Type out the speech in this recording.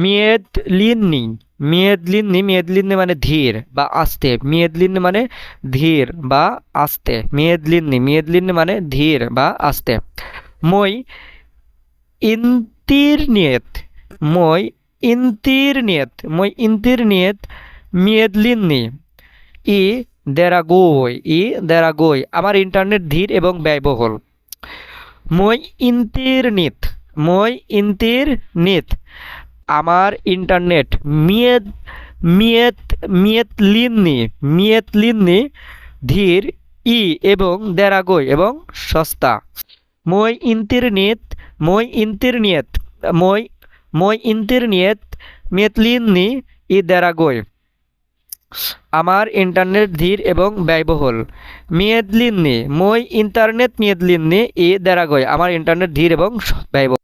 মেদলিন্নি মেদলিন্নি মানে ধীর বা আস্তে। মেদলিন্নি মানে ধীর বা আস্তে। মেদলিন্নি মানে ধীর বা আস্তে। মই ইন্তিরনিয়েত মই ইন্তিরনিয়েত মেদলিন্নি ই দেরাগোই আমার ইন্টারনেট ধীর এবং ব্যয়বহুল। মই ইন্টারনেট মই ইন্টারনেট আমার ইন্টারনেট মিয়েদ মিয়েত মিয়েতলিন্নি ধীর এবং দেরাগোই এবং সস্তা। মই ইন্টারনেট মই ইন্টারনেট মই মই ইন্টারনেট মেতলিন্নি দেরাগোই আমার ইন্টারনেট ধীর এবং ব্যয়বহুল। মেদলিন্নি মই ইন্টারনেট মেদলিন্নি দেরাগোই আমার ইন্টারনেট ধীর এবং ব্যয়বহুল।